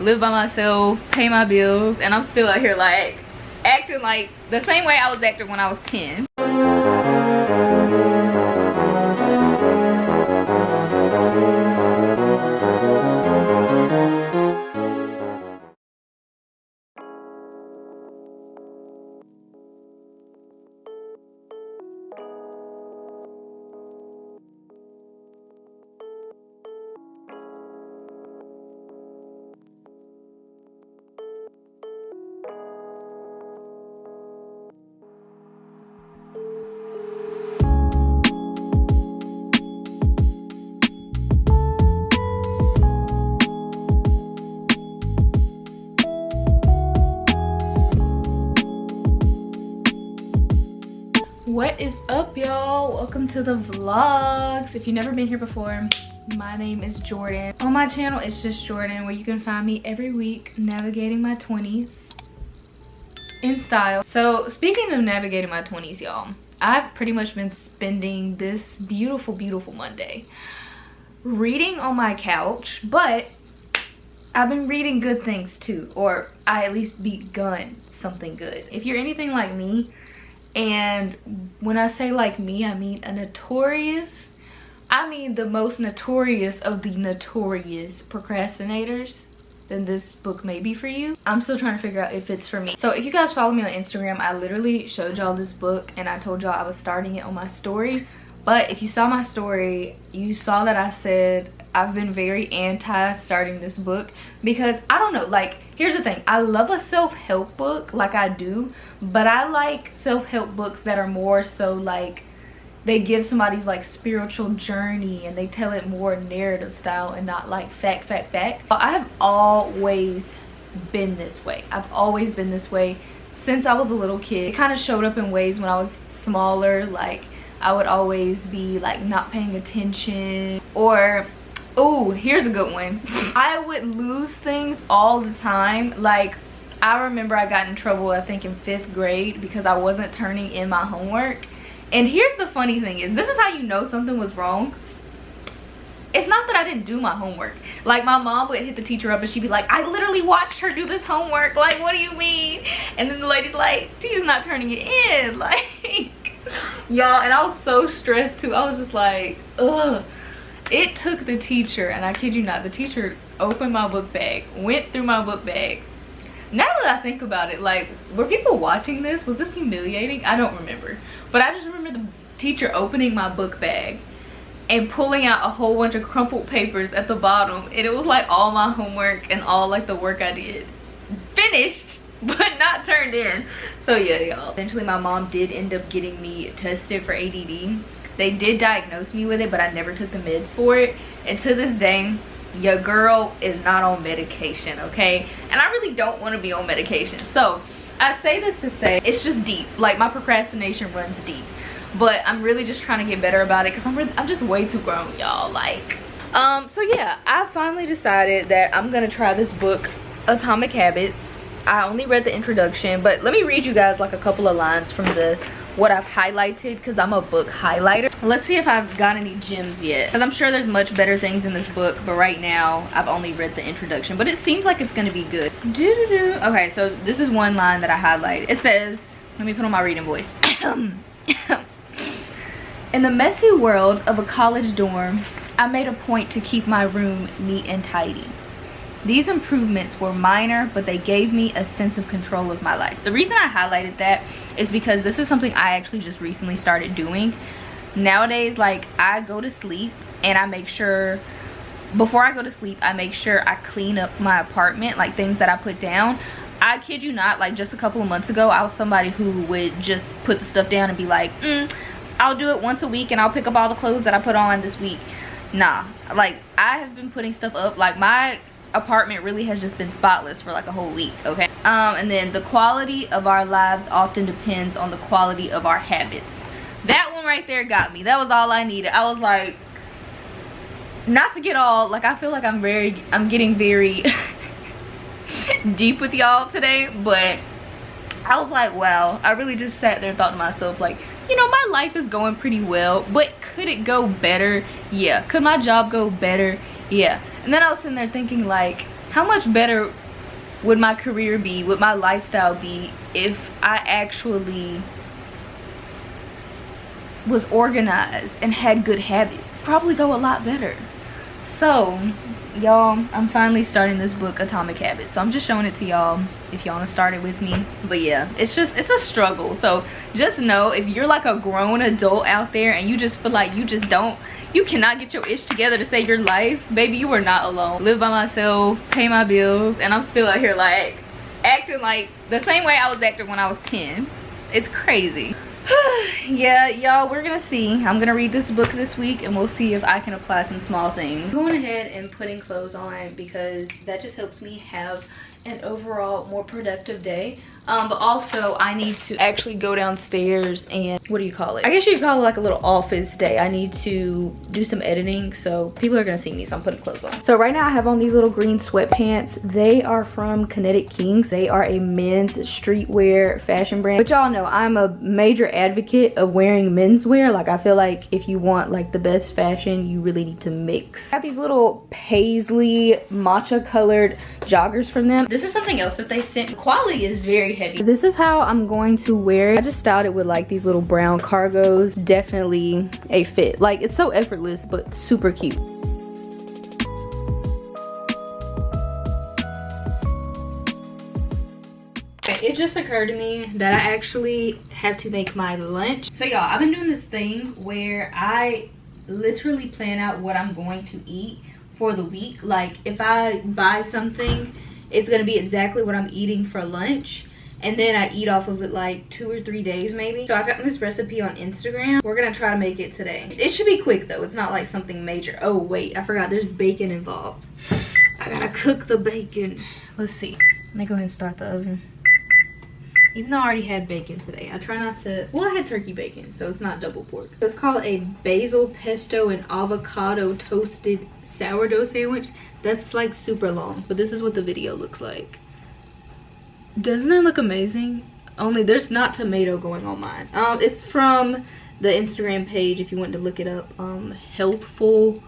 live by myself, pay my bills, and I'm still out here like acting like the same way I was acting when I was 10. What is up, y'all? Welcome to the vlogs. If you've never been here before, my name is Jhordan. On my channel it's just Jhordan, where you can find me every week navigating my 20s in style. So speaking of navigating my 20s, y'all, I've pretty much been spending this beautiful Monday reading on my couch, but I've been reading good things too, or I at least begun something good. If you're anything like me, and when I say like me, I mean the most notorious of the notorious procrastinators, then this book may be for you. I'm still trying to figure out if it's for me. So if you guys follow me on Instagram, I literally showed y'all this book and I told y'all I was starting it on my story. But if you saw my story, you saw that I said I've been very anti starting this book because I don't know, like, here's the thing. I love a self-help book, like I do, but I like self-help books that are more so like they give somebody's like spiritual journey and they tell it more narrative style and not like fact. I have always been this way. I've always been this way since I was a little kid. It kind of showed up in ways when I was smaller, like I would always be like not paying attention, or oh, here's a good one. I would lose things all the time. Like I remember I got in trouble, I think in 5th grade, because I wasn't turning in my homework. And here's the funny thing is, this is how you know something was wrong. It's not that I didn't do my homework. Like my mom would hit the teacher up and she'd be like, I literally watched her do this homework. Like, what do you mean? And then the lady's like, she's not turning it in. Like, y'all, and I was so stressed too. I was just like, ugh. It took the teacher, and I kid you not, the teacher opened my book bag, went through my book bag. Now that I think about it, like, were people watching this? Was this humiliating? I don't remember. But I just remember the teacher opening my book bag and pulling out a whole bunch of crumpled papers at the bottom. And it was like all my homework and all like the work I did. Finished, but not turned in. So yeah, y'all. Eventually my mom did end up getting me tested for ADD. They did diagnose me with it, but I never took the meds for it. And to this day, your girl is not on medication, okay? And I really don't want to be on medication. So I say this to say it's just deep. Like my procrastination runs deep. But I'm really just trying to get better about it because I'm just way too grown, y'all. Like, so yeah, I finally decided that I'm gonna try this book, Atomic Habits. I only read the introduction, but let me read you guys like a couple of lines from what I've highlighted, because I'm a book highlighter. Let's see if I've got any gems yet, because I'm sure there's much better things in this book, but right now I've only read the introduction, but it seems like it's gonna be good. Okay, so this is one line that I highlighted. It says, let me put on my reading voice. In the messy world of a college dorm, I made a point to keep my room neat and tidy. These improvements were minor, but they gave me a sense of control of my life. The reason I highlighted that is because this is something I actually just recently started doing. Nowadays, like, I go to sleep and I make sure, before I go to sleep, I make sure I clean up my apartment, like things that I put down. I kid you not, like just a couple of months ago, I was somebody who would just put the stuff down and be like, I'll do it once a week and I'll pick up all the clothes that I put on this week. Nah, like I have been putting stuff up. Like my apartment really has just been spotless for like a whole week, okay? And then the quality of our lives often depends on the quality of our habits. That one right there got me. That was all I needed. I was like, not to get all, like, I feel like I'm getting very deep with y'all today, but I was like, wow, I really just sat there and thought to myself, like, you know, my life is going pretty well, but could it go better? Yeah. Could my job go better? Yeah. And then I was sitting there thinking, like, how much better would my career be, would my lifestyle be if I actually was organized and had good habits? Probably go a lot better. So y'all, I'm finally starting this book, Atomic Habits. So I'm just showing it to y'all if y'all want to start it with me. But yeah, it's a struggle. So just know, if you're like a grown adult out there and you just feel like you cannot get your ish together to save your life, baby, you are not alone. Live by myself, pay my bills, and I'm still out here like acting like the same way I was acting when I was 10. It's crazy. Yeah, y'all, we're gonna see. I'm gonna read this book this week and we'll see if I can apply some small things. I'm going ahead and putting clothes on because that just helps me have an overall more productive day. But also I need to actually go downstairs and, what do you call it? I guess you could call it like a little office day. I need to do some editing, so people are gonna see me, so I'm putting clothes on. So right now I have on these little green sweatpants. They are from KINETIC Kings. They are a men's streetwear fashion brand. But y'all know I'm a major advocate of wearing menswear. Like, I feel like if you want like the best fashion, you really need to mix. I got these little paisley matcha colored joggers from them. This is something else that they sent. The quality is very heavy. This is how I'm going to wear it. I just styled it with like these little brown cargos. Definitely a fit. Like, it's so effortless but super cute. It just occurred to me that I actually have to make my lunch. So y'all, I've been doing this thing where I literally plan out what I'm going to eat for the week. Like, if I buy something, it's gonna be exactly what I'm eating for lunch, and then I eat off of it like 2 or 3 days maybe. So I found this recipe on Instagram. We're gonna try to make it today. It should be quick though. It's not like something major. Oh wait, I forgot there's bacon involved. I gotta cook the bacon. Let's see. Let me go ahead and start the oven. Even though I already had bacon today, I try not to, well, I had turkey bacon, so it's not double pork. So it's called a basil pesto and avocado toasted sourdough sandwich. That's like super long, but this is what the video looks like. Doesn't it look amazing? Only there's not tomato going on mine. It's from the Instagram page if you want to look it up. Healthful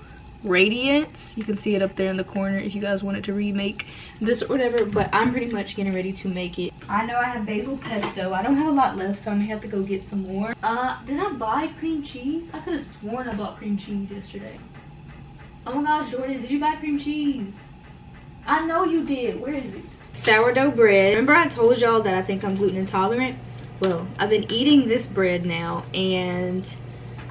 Radiance. You can see it up there in the corner if you guys wanted to remake this or whatever, but I'm pretty much getting ready to make it. I know I have basil pesto. I don't have a lot left, so I'm gonna have to go get some more. Did I buy cream cheese? I could have sworn I bought cream cheese yesterday. Oh my gosh, Jhordan, did you buy cream cheese? I know you did. Where is it? Sourdough bread. Remember I told y'all that I think I'm gluten intolerant? Well, I've been eating this bread now, and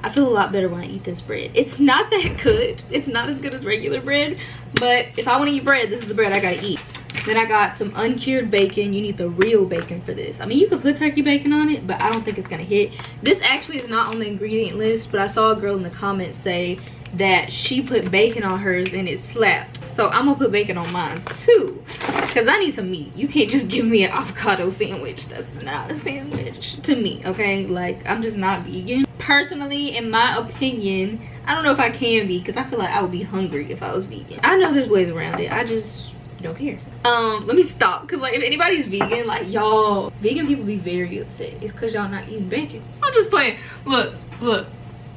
I feel a lot better when I eat this bread. It's not that good. It's not as good as regular bread, but if I want to eat bread, this is the bread I gotta eat. Then I got some uncured bacon. You need the real bacon for this. I mean, you could put turkey bacon on it, but I don't think it's gonna hit. This actually is not on the ingredient list, but I saw a girl in the comments say that she put bacon on hers and it slapped. So I'm gonna put bacon on mine too, because I need some meat. You can't just give me an avocado sandwich. That's not a sandwich to me, okay? Like, I'm just not vegan. Personally, in my opinion, I don't know if I can be, because I feel like I would be hungry if I was vegan. I know there's ways around it. I just don't care. Let me stop, because like, if anybody's vegan, like, y'all, vegan people be very upset. It's because y'all not eating bacon. I'm just playing. Look,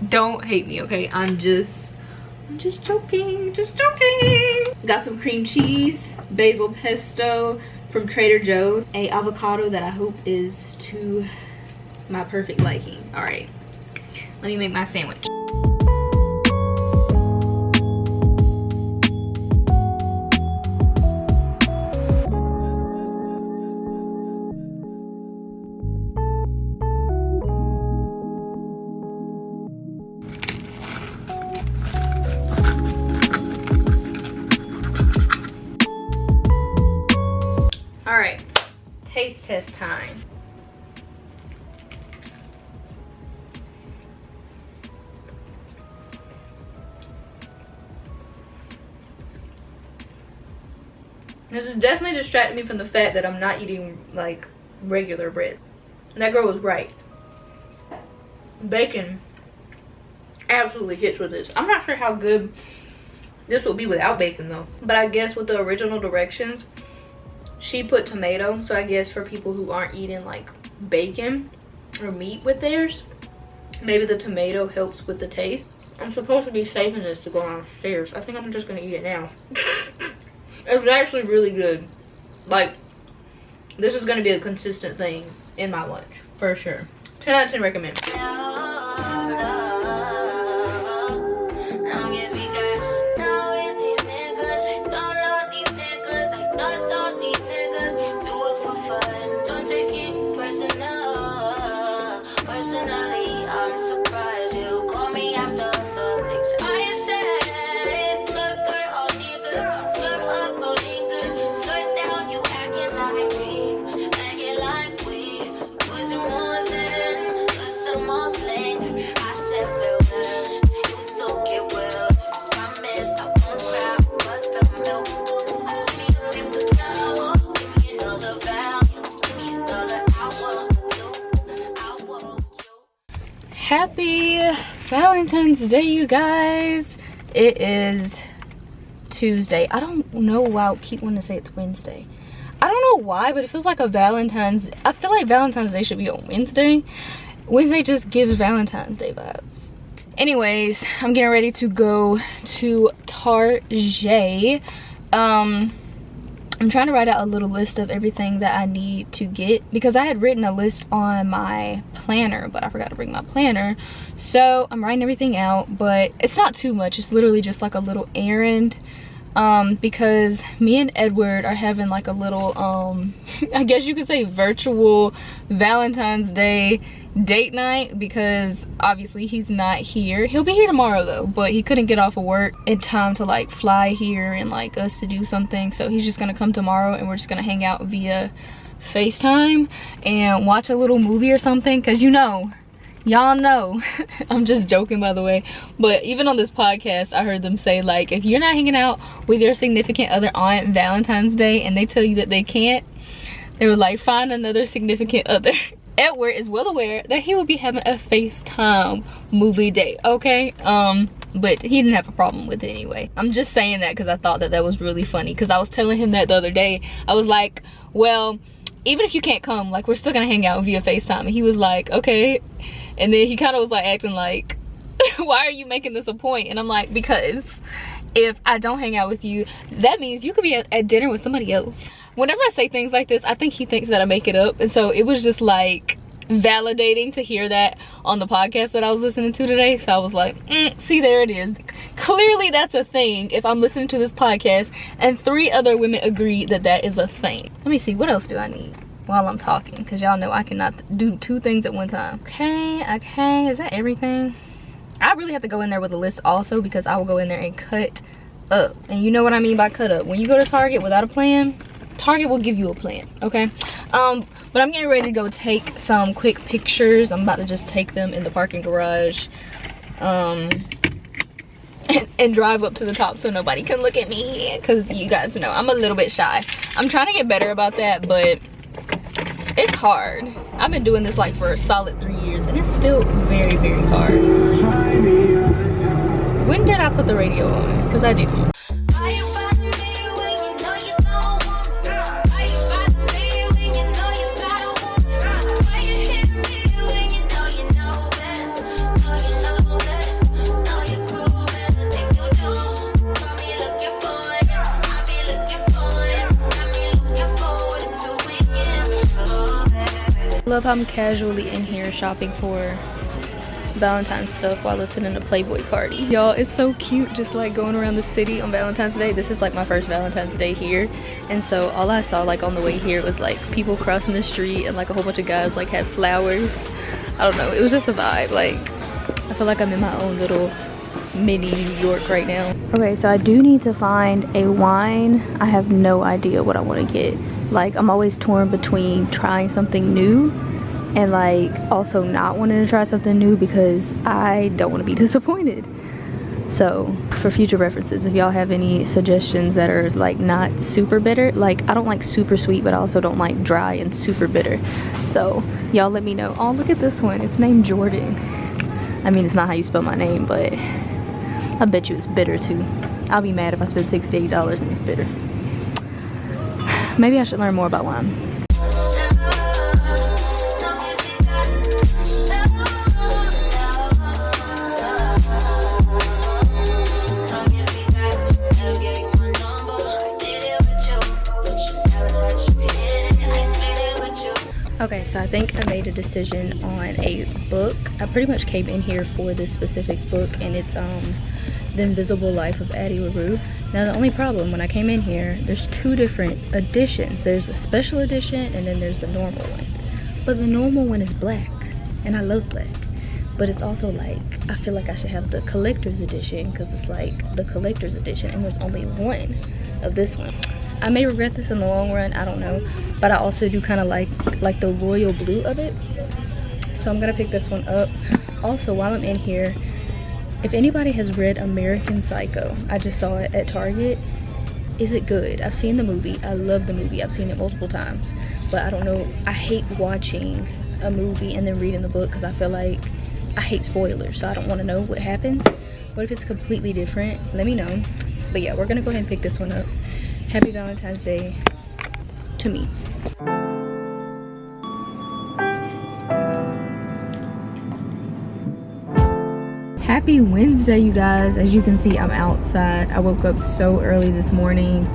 don't hate me, okay? I'm just joking, Got some cream cheese, basil pesto from Trader Joe's, a avocado that I hope is to my perfect liking. All right, let me make my sandwich. All right, taste test time. This is definitely distracting me from the fact that I'm not eating like regular bread. That girl was right. Bacon absolutely hits with this. I'm not sure how good this will be without bacon though. But I guess with the original directions, she put tomato, so I guess for people who aren't eating like bacon or meat with theirs, maybe the tomato helps with the taste. I'm supposed to be saving this to go downstairs. I think I'm just gonna eat it now. It's actually really good. Like, this is gonna be a consistent thing in my lunch for sure. 10 out of 10 recommend. Happy Valentine's Day, you guys. It is Tuesday. I don't know why I keep wanting to say it's Wednesday. I don't know why, but it feels like a Valentine's. I feel like Valentine's Day should be on Wednesday. Wednesday just gives Valentine's Day vibes. Anyways, I'm getting ready to go to Target. I'm trying to write out a little list of everything that I need to get, because I had written a list on my planner, but I forgot to bring my planner. So I'm writing everything out, but it's not too much. It's literally just like a little errand, because me and Edward are having like a little, I guess you could say virtual Valentine's Day date night, because obviously he's not here. He'll be here tomorrow though, but he couldn't get off of work in time to like fly here and like us to do something, so he's just gonna come tomorrow and we're just gonna hang out via FaceTime and watch a little movie or something, because you know, y'all know I'm just joking, by the way, but even on this podcast I heard them say, like, if you're not hanging out with your significant other on Valentine's Day and they tell you that they can't, they were like, find another significant other. Edward is well aware that he will be having a FaceTime movie date, okay? But he didn't have a problem with it anyway. I'm just saying that because I thought that that was really funny, because I was telling him that the other day. I was like, well, even if you can't come, like, we're still gonna hang out via FaceTime. And he was like, okay. And then he kind of was like acting like, why are you making this a point? And I'm like, because if I don't hang out with you, that means you could be at dinner with somebody else. Whenever I say things like this, I think he thinks that I make it up. And so it was just like validating to hear that on the podcast that I was listening to today. So I was like, see, there it is. Clearly that's a thing if I'm listening to this podcast and 3 other women agree that that is a thing. Let me see, what else do I need while I'm talking? Because y'all know I cannot do 2 things at one time. Okay, is that everything? I really have to go in there with a list also, because I will go in there and cut up. And you know what I mean by cut up. When you go to Target without a plan, Target will give you a plan, okay? But I'm getting ready to go take some quick pictures. I'm about to just take them in the parking garage, and drive up to the top so nobody can look at me, because you guys know I'm a little bit shy. I'm trying to get better about that, but it's hard. I've been doing this like for a solid 3 years and it's still very, very hard. When did I put the radio on? Because I didn't. Love how I'm casually in here shopping for Valentine's stuff while listening to Playboy Cardi. Y'all, it's so cute just like going around the city on Valentine's Day. This is like my first Valentine's Day here, and so all I saw like on the way here was like people crossing the street and like a whole bunch of guys like had flowers. I don't know, it was just a vibe. Like, I feel like I'm in my own little mini New York right now. Okay, so I do need to find a wine. I have no idea what I want to get. Like, I'm always torn between trying something new and like also not wanting to try something new, because I don't want to be disappointed. So for future references, if y'all have any suggestions that are like not super bitter, like I don't like super sweet, but I also don't like dry and super bitter, so y'all let me know. Oh, look at this one, it's named Jhordan. I mean, it's not how you spell my name, but I bet you it's bitter too. I'll be mad if I spend $68 and it's bitter. Maybe I should learn more about wine. Okay, so I think I made a decision on a book. I pretty much came in here for this specific book, and it's The Invisible Life of Addie LaRue. Now the only problem, when I came in here, there's two different editions. There's a special edition and then there's the normal one. But the normal one is black, and I love black. But it's also like, I feel like I should have the collector's edition, because it's like the collector's edition and there's only one of this one. I may regret this in the long run, I don't know. But I also do kind of like the royal blue of it. So I'm gonna pick this one up. Also, while I'm in here, if anybody has read American Psycho, I just saw it at Target. Is it good? I've seen the movie. I love the movie. I've seen it multiple times. But I don't know. I hate watching a movie and then reading the book because I feel like I hate spoilers. So I don't want to know what happens. What if it's completely different? Let me know. But yeah, we're going to go ahead and pick this one up. Happy Valentine's Day to me. Happy Wednesday, you guys. As you can see, I'm outside. I woke up so early this morning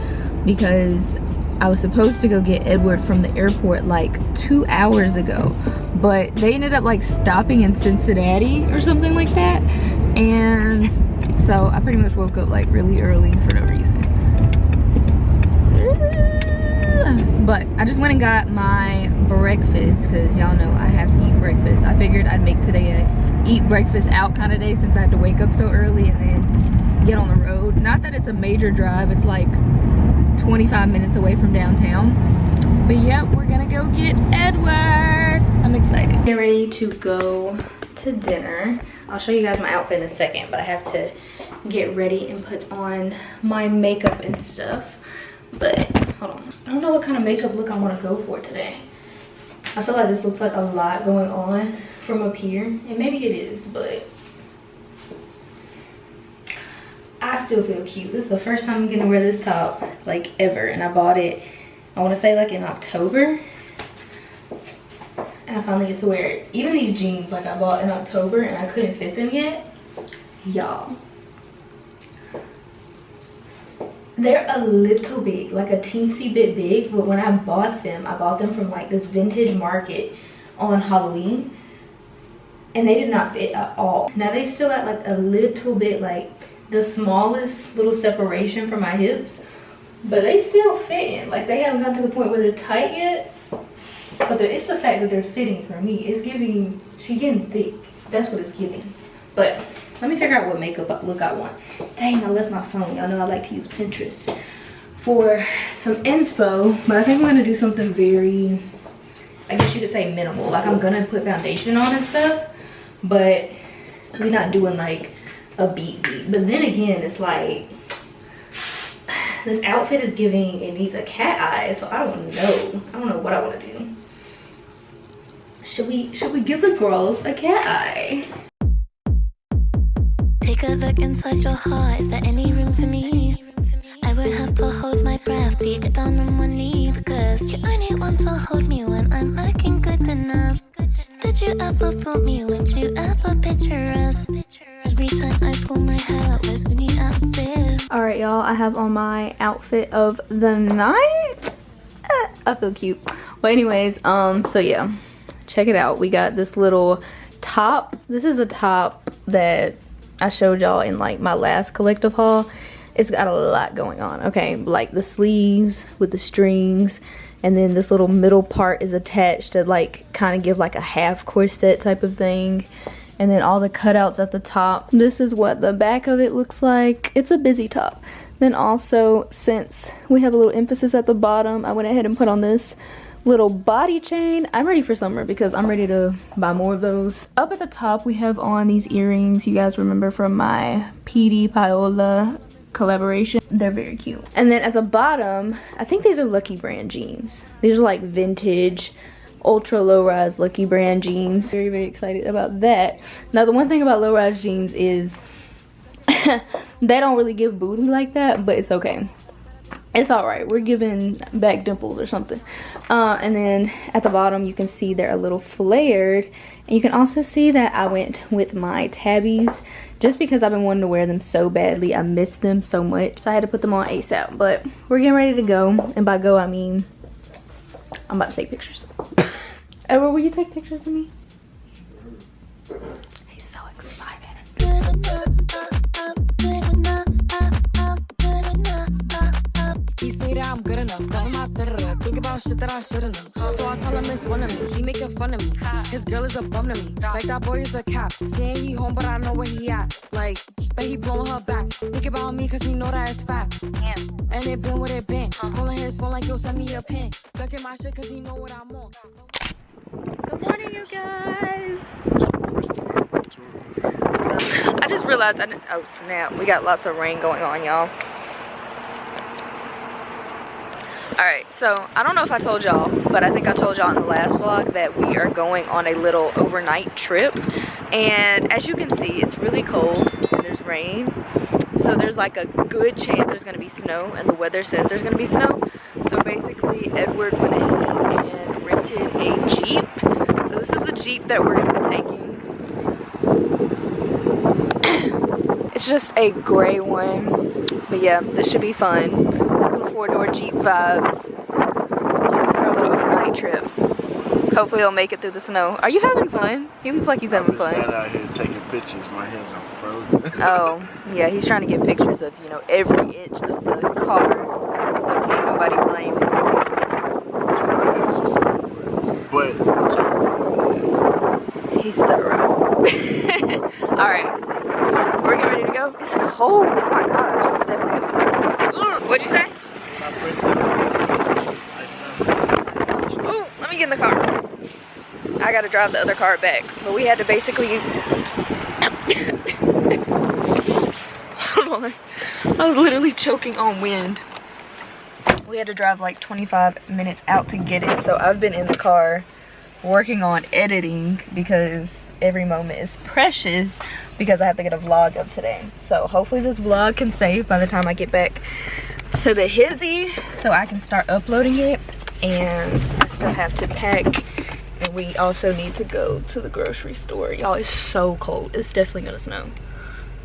because I was supposed to go get Edward from the airport like 2 hours ago, but they ended up like stopping in Cincinnati or something like that, and so I pretty much woke up like really early for no reason. But I just went and got my breakfast because y'all know I have to eat breakfast. I figured I'd make today a eat breakfast out kind of day since I had to wake up so early and then get on the road. Not that it's a major drive, it's like 25 minutes away from downtown. But yeah, we're gonna go get Edward. I'm excited. Get ready to go to dinner. I'll show you guys my outfit in a second, but I have to get ready and put on my makeup and stuff. But hold on, I don't know what kind of makeup look I want to go for today. I feel like this looks like a lot going on from up here, and maybe it is, but I still feel cute. This is the first time I'm gonna wear this top like ever, and I bought it, I want to say like in October, and I finally get to wear it. Even these jeans, like I bought in October and I couldn't fit them yet, y'all. They're a little big, like a teensy bit big, but when I bought them from like this vintage market on Halloween, and they did not fit at all. Now they still got like a little bit, like the smallest little separation from my hips, but they still fit in. Like they haven't gotten to the point where they're tight yet, but it's the fact that they're fitting for me. It's giving, she getting thick. That's what it's giving. But let me figure out what makeup look I want. Dang, I left my phone. Y'all know I like to use Pinterest for some inspo, but I think I'm gonna do something very, I guess you could say minimal. Like I'm gonna put foundation on and stuff, but we're not doing like a beat. But then again, it's like, this outfit is giving, it needs a cat eye, so I don't know what I wanna do. Should we give the girls a cat eye? Take a look inside your heart, is there any room for me? I won't have to hold my breath till you get down on one knee, because you only want to hold me when I'm looking good enough. Did you ever fool me? Would you ever picture us? Every time I pull my hair out, where's any outfit? Alright y'all, I have on my outfit of the night. I feel cute. Well anyways, so yeah, check it out. We got this little top. This is a top that I showed y'all in like my last collective haul. It's got a lot going on, okay? Like the sleeves with the strings, and then this little middle part is attached to like kind of give like a half corset type of thing, and then all the cutouts at the top. This is what the back of it looks like. It's a busy top. Then also, since we have a little emphasis at the bottom, I went ahead and put on this little body chain. I'm ready for summer because I'm ready to buy more of those. Up at the top we have on these earrings you guys remember from my PD Paola collaboration. They're very cute. And then at the bottom, I think these are Lucky Brand jeans. These are like vintage ultra low-rise Lucky Brand jeans. Very, very excited about that. Now the one thing about low-rise jeans is they don't really give booty like that, but it's okay. It's all right. We're giving back dimples or something. And then at the bottom you can see they're a little flared, and you can also see that I went with my tabbies just because I've been wanting to wear them so badly. I miss them so much, so I had to put them on ASAP. But we're getting ready to go, and by go I mean I'm about to take pictures. Edward, will you take pictures of me? He's so excited. He say that I'm good enough, never my think about shit that I shouldn't know. So I tell him it's one of me, he making fun of me. His girl is a bum to me, like that boy is a cap. Saying he home, but I know where he at. Like, but he blowing her back. Think about me, cause he know that it's fat. And it been what it been. Calling his phone like, yo, send me a pin. Ducking my shit cause he know what I'm on. Good morning, you guys. I just realized oh snap, we got lots of rain going on, y'all. Alright, so I don't know if I told y'all, but I think I told y'all in the last vlog that we are going on a little overnight trip. And as you can see, it's really cold and there's rain. So there's like a good chance there's going to be snow, and the weather says there's going to be snow. So basically, Edward went ahead and rented a Jeep. So this is the Jeep that we're going to be taking. It's just a gray one. But yeah, this should be fun. Little 4-door Jeep vibes for a little overnight trip. Hopefully he'll make it through the snow. Are you having fun? He looks like he's having fun. I'm out here taking pictures. My hands are frozen. Oh, yeah, he's trying to get pictures of, you know, every inch of the car. So can't nobody blame him. But He's thorough. Alright. We're getting ready to go. It's cold. Oh my gosh. It's definitely gonna snow. What'd you say? Ooh, let me get in the car. I gotta drive the other car back. But we had to basically hold on. I was literally choking on wind. We had to drive like 25 minutes out to get it. So I've been in the car working on editing because every moment is precious because I have to get a vlog up today. So hopefully this vlog can save by the time I get back to the hizzy so I can start uploading it. And I still have to pack, and we also need to go to the grocery store. Y'all, it's so cold. It's definitely gonna snow.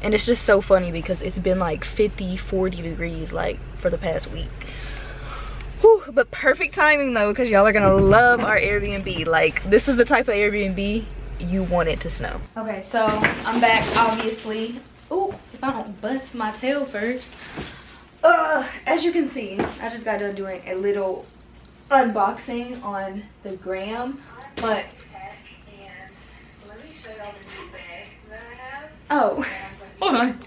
And it's just so funny because it's been like 50-40 degrees like for the past week. Whew, but perfect timing though, because y'all are gonna love our Airbnb. Like, this is the type of Airbnb you want it to snow. Okay, so I'm back, obviously. Oh, if I don't bust my tail first. As you can see, I just got done doing a little unboxing on the gram, but let me show y'all the new bag that I have. Oh, hold on.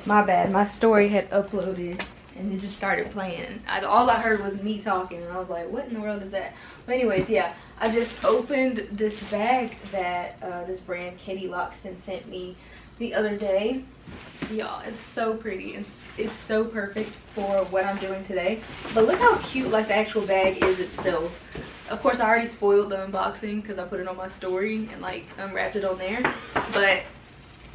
My bad, my story had uploaded and it just started playing. All I heard was me talking and I was like, what in the world is that? But anyways, yeah, I just opened this bag that this brand Katie Loxton sent me the other day. Y'all, it's so pretty. It's so perfect for what I'm doing today. But look how cute like the actual bag is itself. Of course, I already spoiled the unboxing because I put it on my story and like unwrapped it on there. But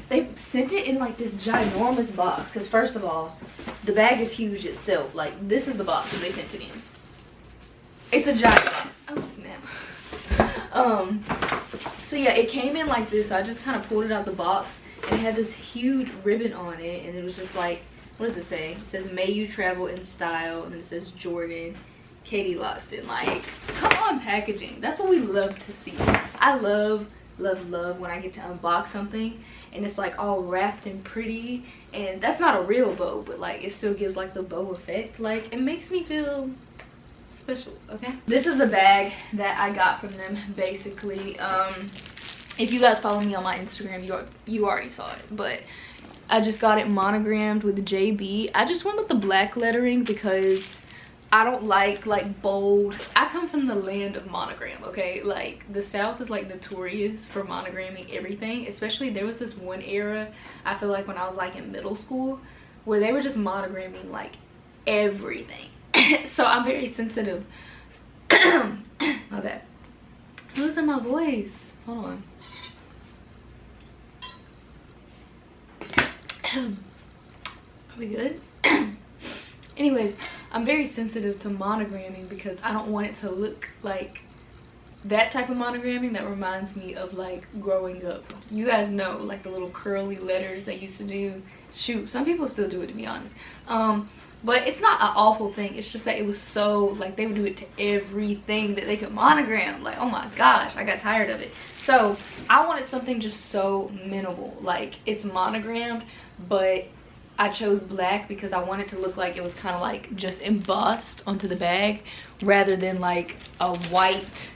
they sent it in like this ginormous box because first of all, the bag is huge itself. Like, this is the box that they sent it in. It's a giant box. Oh snap. So yeah, it came in like this. So I just kind of pulled it out the box. And it had this huge ribbon on it, and it was just like, what does it say? It says, may you travel in style, and it says Jhordan, Katie Loxton. Like, come on, packaging. That's what we love to see. I love when I get to unbox something and it's like all wrapped and pretty, and that's not a real bow, but like it still gives like the bow effect. Like, it makes me feel special. Okay, this is the bag that I got from them basically. If you guys follow me on my Instagram, you already saw it, but I just got it monogrammed with JB. I just went with the black lettering because I don't like bold. I come from the land of monogram, okay? Like, the South is like notorious for monogramming everything. Especially, there was this one era, I feel like when I was like in middle school, where they were just monogramming like everything. So I'm very sensitive. My bad. I'm losing my voice. Hold on. Are we good? Anyways, I'm very sensitive to monogramming because I don't want it to look like that type of monogramming that reminds me of like growing up. You guys know, like the little curly letters they used to do. Shoot, some people still do it, to be honest. But it's not an awful thing. It's just that it was so, like, they would do it to everything that they could monogram. Like, oh my gosh, I got tired of it. So I wanted something just so minimal. Like, it's monogrammed, but I chose black because I wanted to look like it was kind of like just embossed onto the bag rather than like a white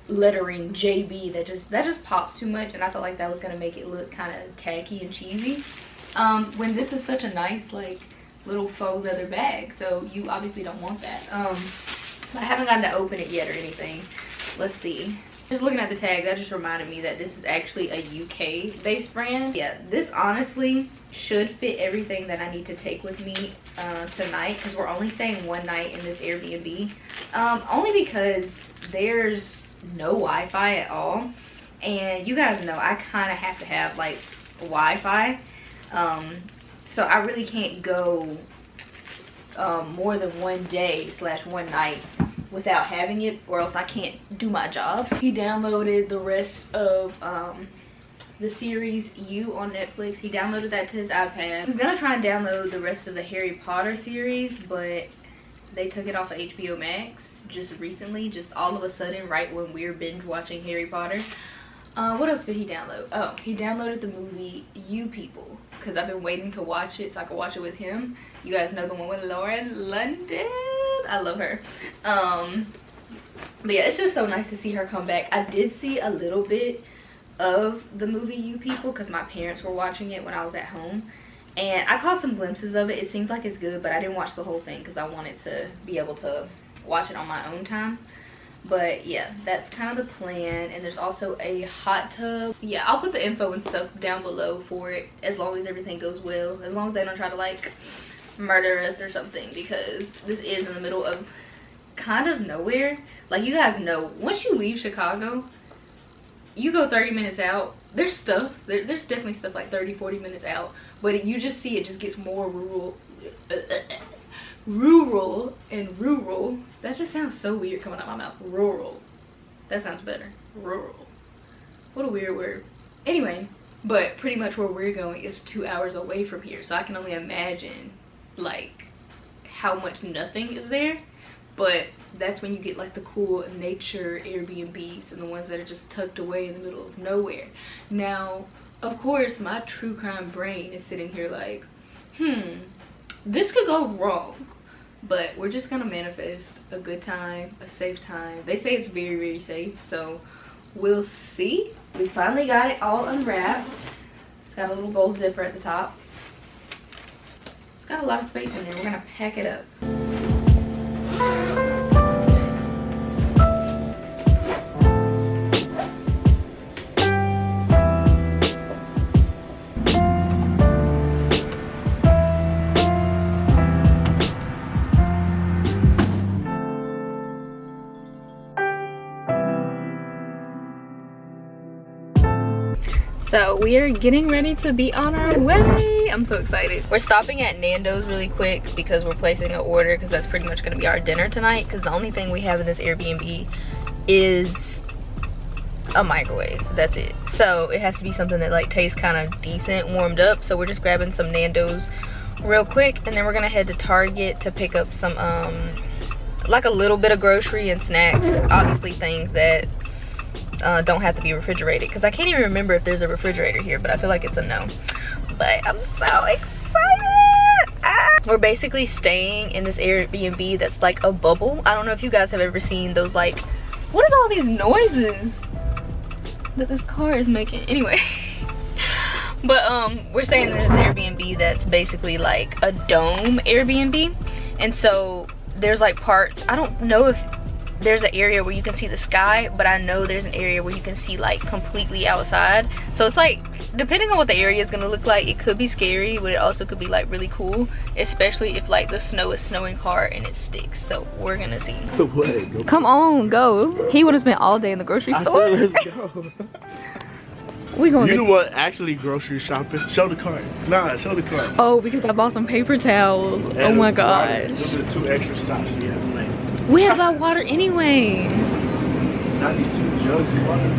lettering JB that just pops too much, and I felt like that was gonna make it look kind of tacky and cheesy when this is such a nice like little faux leather bag. So you obviously don't want that. But I haven't gotten to open it yet or anything. Let's see. Just looking at the tag, that just reminded me that this is actually a UK based brand. Yeah, this honestly should fit everything that I need to take with me tonight, because we're only staying one night in this Airbnb. Only because there's no Wi-Fi at all, and you guys know I kind of have to have like Wi-Fi, so I really can't go more than one day / one night without having it, or else I can't do my job. He downloaded the rest of the series You on Netflix. He downloaded that to his iPad. He was gonna try and download the rest of the Harry Potter series, but they took it off of HBO Max just recently, just all of a sudden, right when we're binge watching Harry Potter. What else did he download? Oh, he downloaded the movie You People, because I've been waiting to watch it so I could watch it with him. You guys know the one with Lauren London. I love her. But yeah, it's just so nice to see her come back. I did see a little bit of the movie You People because my parents were watching it when I was at home, and I caught some glimpses of it. It seems like it's good, but I didn't watch the whole thing because I wanted to be able to watch it on my own time. But yeah, that's kind of the plan. And there's also a hot tub. Yeah, I'll put the info and stuff down below for it, as long as everything goes well, as long as they don't try to like murder us or something, because this is in the middle of kind of nowhere. Like, you guys know, once you leave Chicago, you go 30 minutes out, there's stuff, there's definitely stuff like 30-40 minutes out, but you just see it just gets more rural and rural. That just sounds so weird coming out my mouth. Rural, that sounds better. Rural, what a weird word. Anyway, but pretty much where we're going is 2 hours away from here, so I can only imagine like how much nothing is there. But that's when you get like the cool nature Airbnbs and the ones that are just tucked away in the middle of nowhere. Now, of course, my true crime brain is sitting here like, this could go wrong. But we're just gonna manifest a good time, a safe time. They say it's very, very safe, so we'll see. We finally got it all unwrapped. It's got a little gold zipper at the top. It's got a lot of space in there. We're gonna pack it up. So we are getting ready to be on our way. I'm so excited. We're stopping at Nando's really quick because we're placing an order, because that's pretty much going to be our dinner tonight, because the only thing we have in this Airbnb is a microwave. That's it. So it has to be something that like tastes kind of decent warmed up. So we're just grabbing some Nando's real quick, and then we're gonna head to Target to pick up some like a little bit of grocery and snacks, obviously things that don't have to be refrigerated, because I can't even remember if there's a refrigerator here, but I feel like it's a no. But I'm so excited. We're basically staying in this Airbnb that's like a bubble. I don't know if you guys have ever seen those, like, what is all these noises that this car is making? Anyway, but we're staying in this Airbnb that's basically like a dome Airbnb, and so there's like parts, I don't know if there's an area where you can see the sky, but I know there's an area where you can see like completely outside. So it's like, depending on what the area is gonna look like, it could be scary, but it also could be like really cool, especially if like the snow is snowing hard and it sticks. So we're gonna see. Come on, go. He would have spent all day in the grocery store. I said let's go. We going. You know what? Actually, grocery shopping. Show the cart. Nah, show the cart. Oh, because I bought some paper towels. And oh my gosh. Those are the 2 extra stops we have to make. We have our water anyway. Not these 2 jugs of water.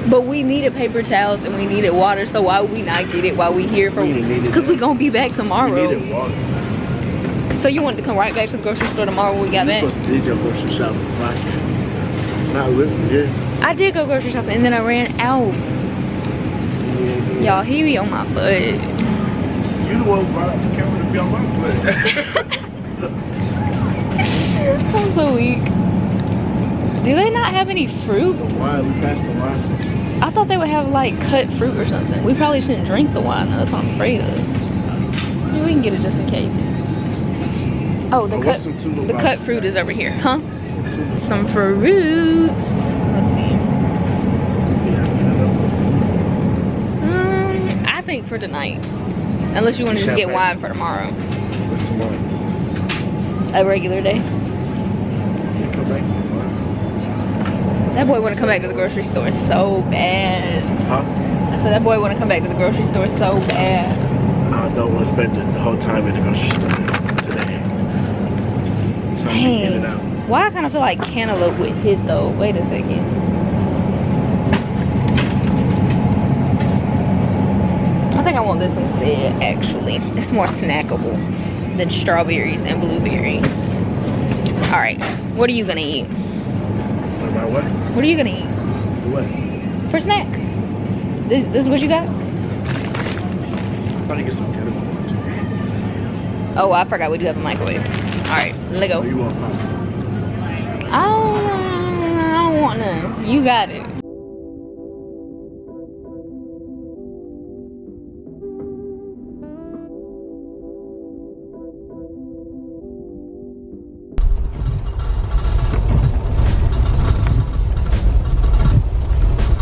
But we needed paper towels and we needed water, so why would we not get it while we here for? Because we gonna be back tomorrow. We needed water. So you wanted to come right back to the grocery store tomorrow when we got back? You're supposed to did your grocery shopping. Not with me, yeah. I did go grocery shopping and then I ran out. Y'all, he be on my butt. You the one who brought up the camera to be on my butt. I'm so weak. Do they not have any fruit? Why? We passed the wine section. I thought they would have like cut fruit or something. We probably shouldn't drink the wine. That's what I'm afraid of. Maybe we can get it just in case. Oh, the cut fruit is over here, huh? Some fruits. Let's see. I think for tonight. Unless you want to just get wine for tomorrow. What's tomorrow? A regular day. Come back tomorrow. That boy want to come back to the grocery store so bad. Huh? I said that boy want to come back to the grocery store so bad. I don't want to spend the whole time in the grocery store today. So I'm in and out. Why I kind of feel like cantaloupe would hit though. Wait a second. I think I want this instead, actually. It's more snackable than strawberries and blueberries. Alright, what are you gonna eat? What? What are you gonna eat? What? For snack. This is what you got? I'm about to get some kettle corn too. Oh, I forgot we do have a microwave. Alright, let go. What do you want, Pop? I don't want none. You got it.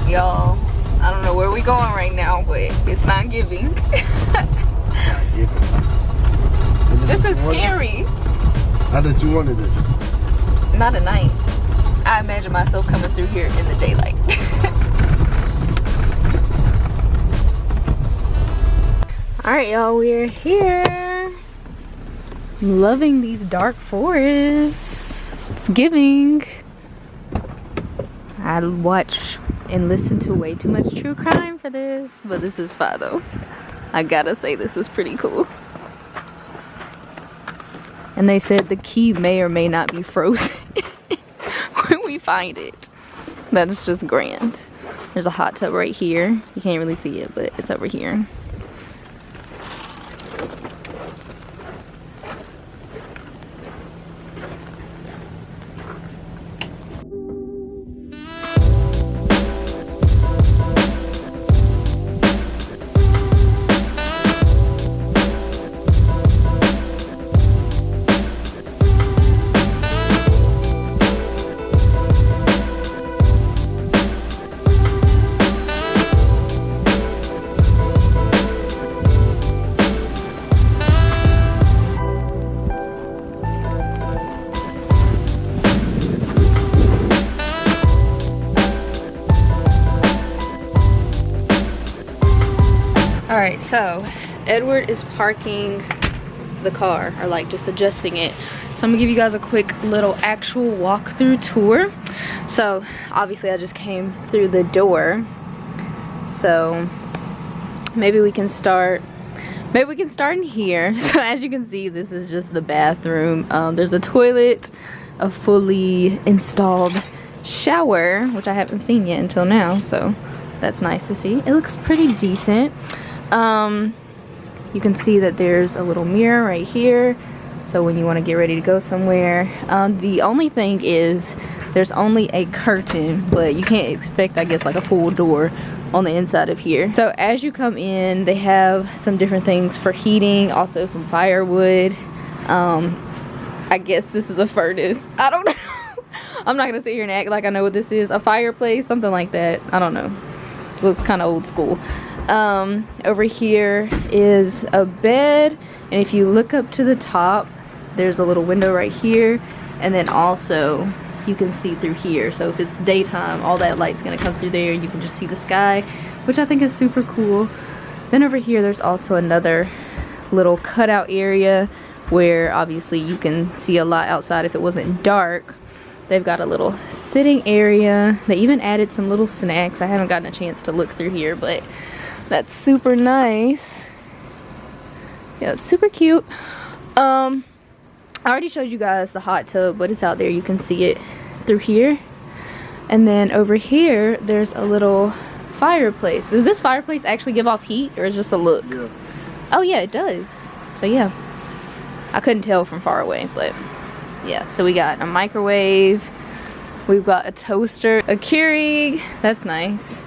Y'all, I don't know where we going right now, but it's not giving. This is scary. I thought you wanted this. Not at night. I imagine myself coming through here in the daylight. Alright, y'all, we're here. I'm loving these dark forests. It's giving. I watch and listen to way too much true crime for this, but this is fine though. I gotta say, this is pretty cool. And they said the key may or may not be frozen when we find it. That's just grand. There's a hot tub right here. You can't really see it, but it's over here. Alright, so Edward is parking the car, or like just adjusting it. So I'm gonna give you guys a quick little actual walkthrough tour. So obviously I just came through the door. So maybe we can start in here. So as you can see, this is just the bathroom. There's a toilet, a fully installed shower, which I haven't seen yet until now, so that's nice to see. It looks pretty decent. You can see that there's a little mirror right here, so when you want to get ready to go somewhere. The only thing is there's only a curtain, but you can't expect, I guess, like a full door on the inside of here. So as you come in, they have some different things for heating, also some firewood. I guess this is a furnace. I don't know. I'm not gonna sit here and act like I know what this is. A fireplace, something like that. I don't know. Looks kind of old school. Over here is a bed, and if you look up to the top, there's a little window right here, and then also you can see through here. So if it's daytime, all that light's gonna come through there and you can just see the sky, which I think is super cool. Then over here there's also another little cutout area where obviously you can see a lot outside if it wasn't dark. They've got a little sitting area. They even added some little snacks. I haven't gotten a chance to look through here, but that's super nice. Yeah, it's super cute. I already showed you guys the hot tub, but it's out there. You can see it through here. And then over here, there's a little fireplace. Does this fireplace actually give off heat, or is it just a look? Yeah. Oh yeah, it does. So yeah, I couldn't tell from far away, but yeah. So we got a microwave, we've got a toaster, a Keurig, that's nice,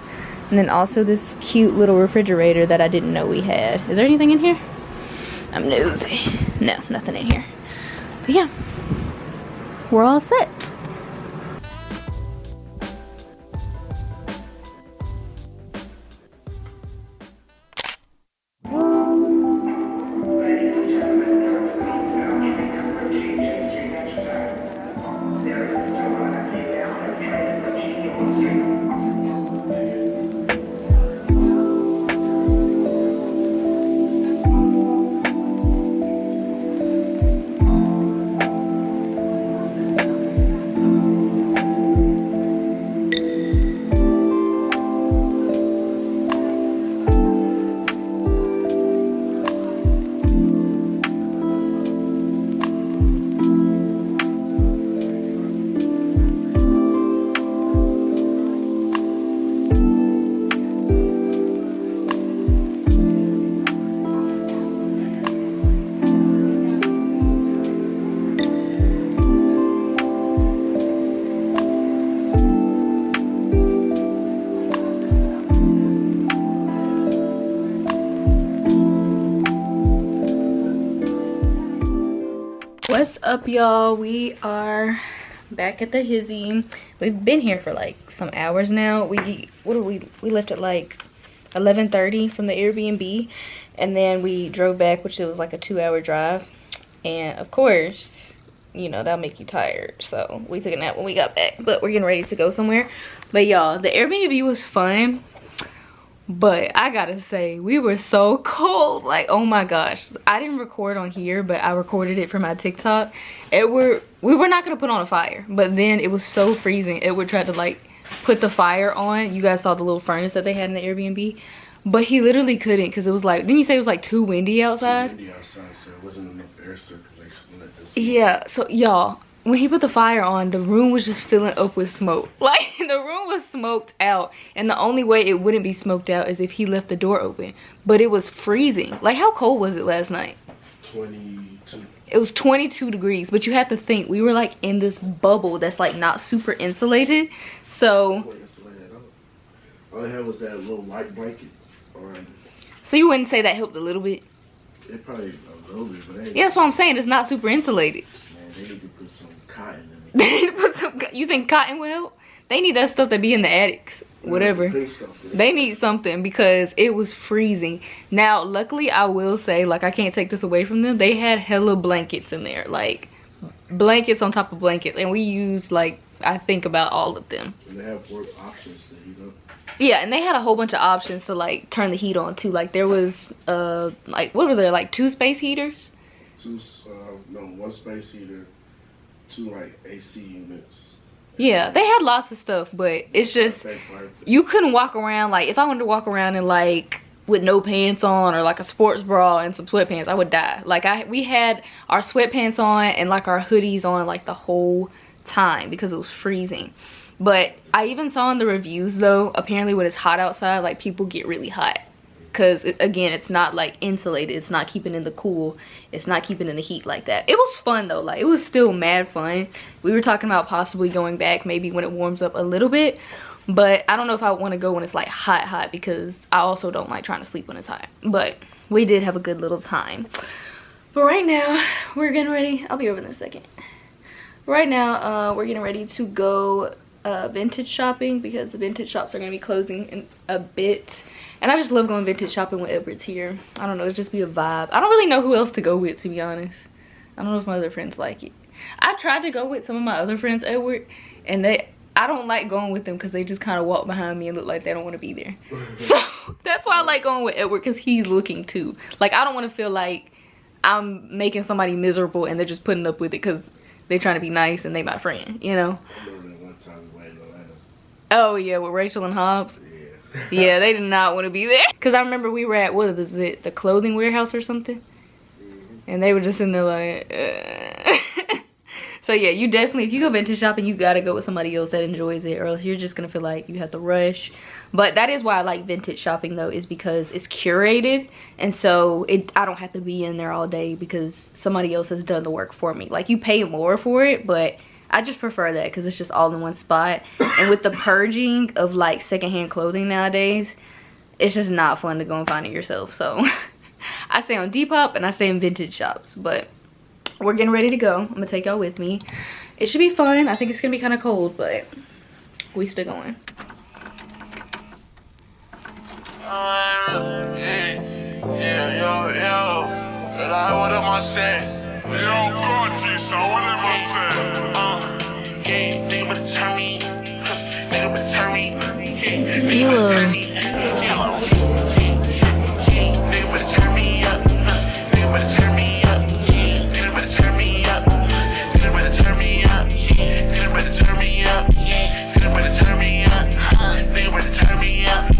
and then also this cute little refrigerator that I didn't know we had. Is there anything in here? I'm nosy. No, nothing in here. But yeah, we're all set. What's up, y'all? We are back at the hizzy. We've been here for like some hours now. We left at like 11:30 from the Airbnb, and then we drove back, which it was like a 2-hour drive. And of course, you know, that'll make you tired, so we took a nap when we got back. But we're getting ready to go somewhere. But y'all, the Airbnb was fun, but I gotta say, we were so cold. Like, oh my gosh, I didn't record on here, but I recorded it for my TikTok. We were not gonna put on a fire, but then it was so freezing. Edward tried to like put the fire on. You guys saw the little furnace that they had in the Airbnb, but he literally couldn't, because it was like, didn't you say it was like too windy outside? Too windy outside, so it wasn't enough air circulation to let this. Yeah, so y'all, when he put the fire on, the room was just filling up with smoke. Like, the room was smoked out, and the only way it wouldn't be smoked out is if he left the door open. But it was freezing. Like, how cold was it last night? 22. It was 22 degrees, but you have to think, we were like in this bubble that's like not super insulated. So all I had was that little white blanket. So you wouldn't say that helped a little bit? It probably a little bit, but yeah, that's what I'm saying. It's not super insulated. Man, they need to put some cotton in it. They need to put some. You think cotton will help? They need that stuff that be in the attics, whatever. They need something, because it was freezing. Now, luckily, I will say, like, I can't take this away from them. They had hella blankets in there, like blankets on top of blankets, and we used like, I think about all of them. And they have more options to heat up. Yeah, and they had a whole bunch of options to like turn the heat on too. Like, there was like, what were there, like 2 space heaters? One space heater, 2 like AC units. Yeah, they had lots of stuff, but it's just, you couldn't walk around. Like, if I wanted to walk around in like with no pants on, or like a sports bra and some sweatpants, I would die. Like, we had our sweatpants on and like our hoodies on like the whole time, because it was freezing. But I even saw in the reviews though, apparently when it's hot outside, like, people get really hot, because again, it's not like insulated. It's not keeping in the cool. It's not keeping in the heat like that. It was fun though. Like, it was still mad fun. We were talking about possibly going back maybe when it warms up a little bit, but I don't know if I want to go when it's like hot, because I also don't like trying to sleep when it's hot. But we did have a good little time. But right now we're getting ready. I'll be over in a second. Right now we're getting ready to go vintage shopping, because the vintage shops are going to be closing in a bit. And I just love going vintage shopping when Edward's here. I don't know, it'd just be a vibe. I don't really know who else to go with, to be honest. I don't know if my other friends like it. I tried to go with some of my other friends, Edward, and I don't like going with them, because they just kind of walk behind me and look like they don't want to be there. So that's why I like going with Edward, because he's looking too. Like, I don't want to feel like I'm making somebody miserable and they're just putting up with it because they're trying to be nice and they my friend, you know? Oh yeah, with Rachel and Hobbs. Yeah, they did not want to be there. Because I remember we were at, what is it, the clothing warehouse or something? and they were just in there like So yeah, you definitely, if you go vintage shopping, you gotta go with somebody else that enjoys it, or else you're just gonna feel like you have to rush. But that is why I like vintage shopping though, is because it's curated, and so I don't have to be in there all day because somebody else has done the work for me. Like, you pay more for it, but I just prefer that because it's just all in one spot. And with the purging of like secondhand clothing nowadays, it's just not fun to go and find it yourself. So I stay on Depop and I stay in vintage shops. But we're getting ready to go. I'm gonna take y'all with me. It should be fun. I think it's gonna be kind of cold, but we still going. What am I saying? Yo, country, so what am I saying? Nigga better turn me. Nigga better turn me. Nigga better turn me. Nigga better turn me up. Nigga better turn me up. Nigga better turn me up. Nigga better turn me up. Nigga better turn me up. Nigga better turn me up. Nigga better turn me up.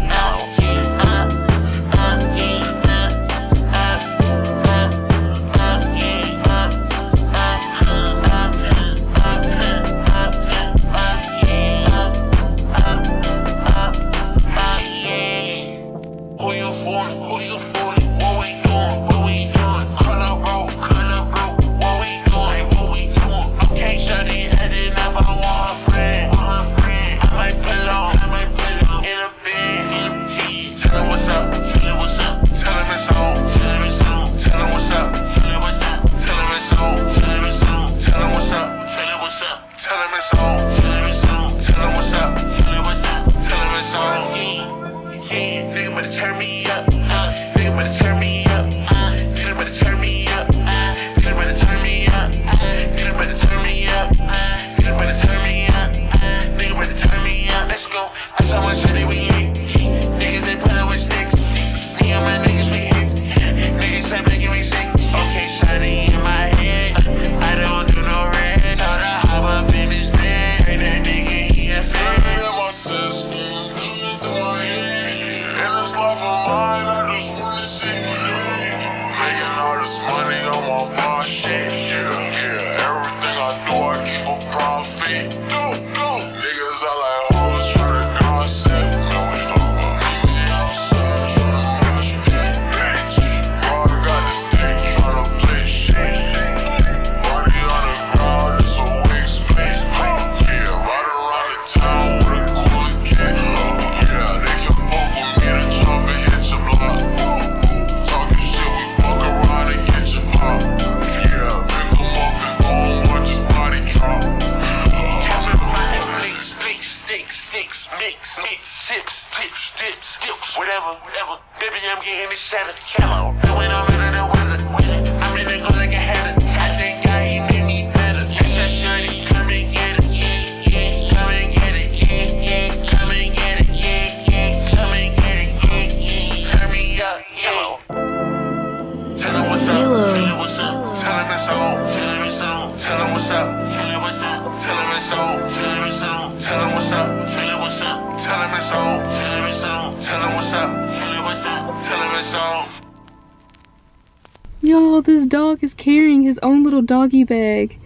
Y'all, this dog is carrying his own little doggy bag.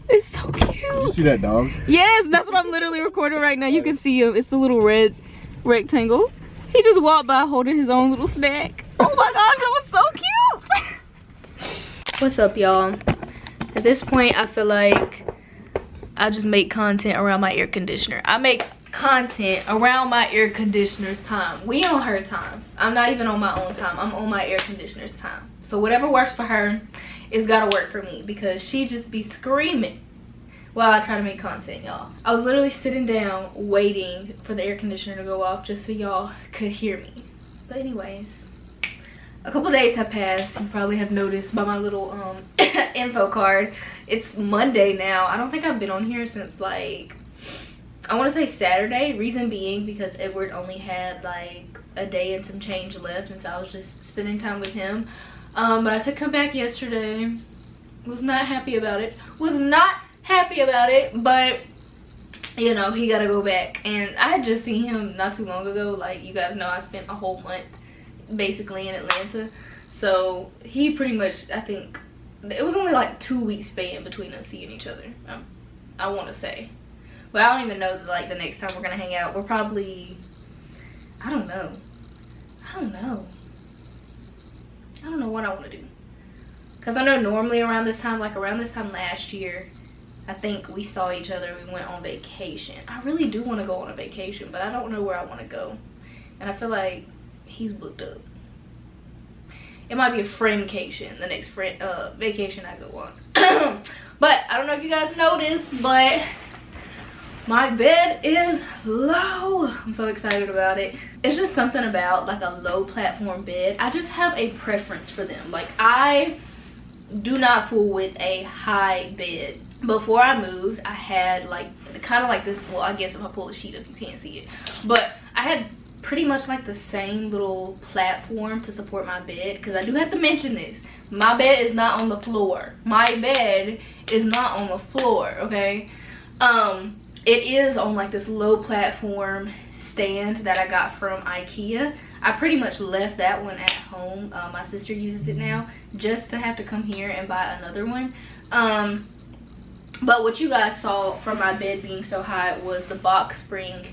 It's so cute. Did you see that dog? Yes, that's what I'm literally recording right now. You can see him. It's the little red rectangle. He just walked by holding his own little snack. Oh my gosh, that was so cute. What's up, y'all? At this point, I feel like I just make content around my air conditioner. I make content around my air conditioner's time. We on her time. I'm not even on my own time. I'm on my air conditioner's time. So whatever works for her, it's gotta work for me, because she just be screaming while I try to make content, y'all. I was literally sitting down waiting for the air conditioner to go off just so y'all could hear me. But anyways, a couple days have passed. You probably have noticed by my little info card. It's Monday now. I don't think I've been on here since, like, I want to say Saturday. Reason being because Edward only had like a day and some change left, and so I was just spending time with him. But I took him back yesterday. Was not happy about it. But you know, he gotta go back. And I had just seen him not too long ago. Like, you guys know, I spent a whole month basically in Atlanta. So So he pretty much, I think it was only like 2 weeks span between us seeing each other, I want to say. But I don't even know that, like, the next time we're gonna hang out, we're probably, I don't know what I want to do. Because I know normally around this time, like around this time last year, I think we saw each other, we went on vacation. I really do want to go on a vacation, but I don't know where I want to go. And I feel like he's booked up. It might be a friendcation, the next vacation I go on. But I don't know if you guys noticed, but my bed is low. I'm so excited about it. It's just something about like a low platform bed. I just have a preference for them. Like, I do not fool with a high bed. Before I moved, I had like kind of like this, well, I guess if I pull the sheet up you can't see it, but I had pretty much like the same little platform to support my bed. Because I do have to mention this, my bed is not on the floor. My bed is not on the floor, okay? It is on like this low platform stand that I got from IKEA. I pretty much left that one at home. My sister uses it now, just to have to come here and buy another one. But what you guys saw from my bed being so high was the box spring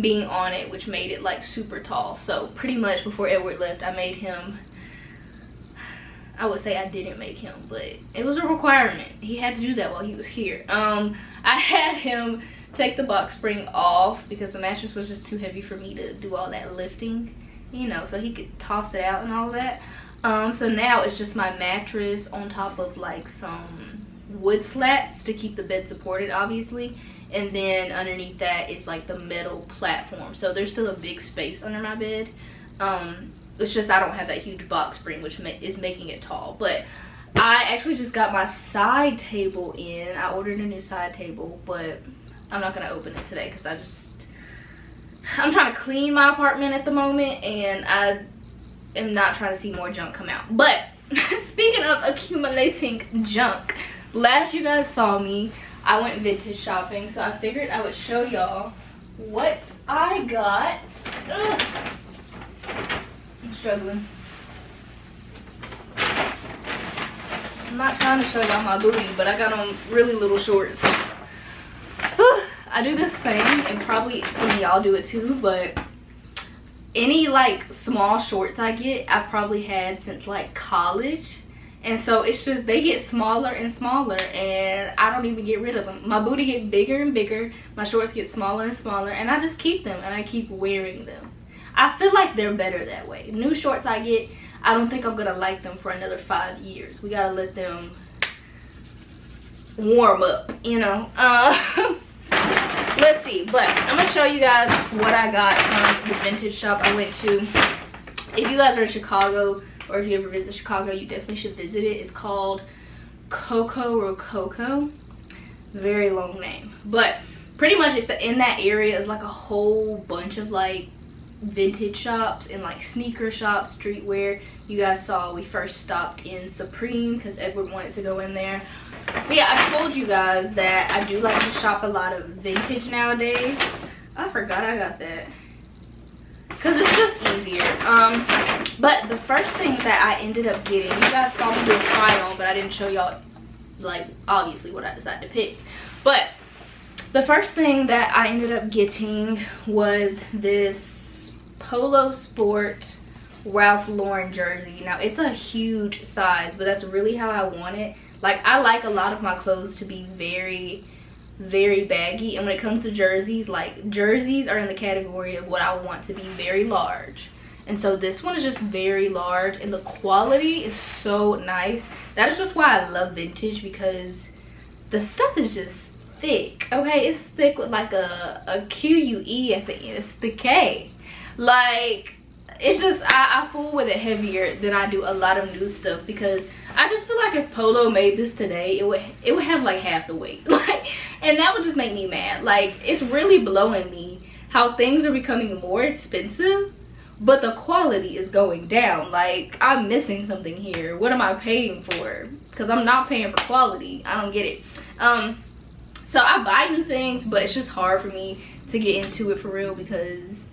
being on it, which made it like super tall. So pretty much before Edward left, I made him, I would say I didn't make him, but it was a requirement. He had to do that while he was here. I had him take the box spring off because the mattress was just too heavy for me to do all that lifting, you know, so he could toss it out and all that. So now it's just my mattress on top of like some wood slats to keep the bed supported, obviously, and then underneath that it's like the metal platform. So there's still a big space under my bed. It's just I don't have that huge box spring, which is making it tall. But I actually just got my side table in. I ordered a new side table, but I'm not gonna open it today because I'm trying to clean my apartment at the moment, and I am not trying to see more junk come out. But speaking of accumulating junk, last you guys saw me, I went vintage shopping, so I figured I would show y'all what I got. Ugh. I'm struggling. I'm not trying to show y'all my booty, but I got on really little shorts. I do this thing, and probably some of y'all do it too, but any like small shorts I get, I've probably had since like college. And so it's just, they get smaller and smaller, and I don't even get rid of them. My booty gets bigger and bigger, my shorts get smaller and smaller, and I just keep them and I keep wearing them. I feel like they're better that way. New shorts I get, I don't think I'm gonna like them for another 5 years. We gotta let them warm up, you know. Let's see, but I'm gonna show you guys what I got from the vintage shop I went to. If you guys are in Chicago, or if you ever visit Chicago, you definitely should visit it. It's called Coco Rococo. Very long name, but pretty much in that area is like a whole bunch of like vintage shops and like sneaker shops, streetwear. You guys saw we first stopped in Supreme because Edward wanted to go in there. But yeah, I told you guys that I do like to shop a lot of vintage nowadays. I forgot I got that because it's just easier. But the first thing that I ended up getting, you guys saw me do a try on, but I didn't show y'all like obviously what I decided to pick. But the first thing that I ended up getting was this Polo Sport Ralph Lauren jersey. Now it's a huge size, but that's really how I want it. Like, I like a lot of my clothes to be very, very baggy, and when it comes to jerseys, like, jerseys are in the category of what I want to be very large. And so this one is just very large, and the quality is so nice. That is just why I love vintage, because the stuff is just thick, okay? It's thick with like a Q-U-E at the end. It's the K. Like, it's just, I fool with it heavier than I do a lot of new stuff, because I just feel like if Polo made this today, it would have like half the weight. Like, and that would just make me mad. Like, it's really blowing me how things are becoming more expensive, but the quality is going down. Like, I'm missing something here. What am I paying for? Because I'm not paying for quality. I don't get it. So I buy new things, but it's just hard for me to get into it for real, because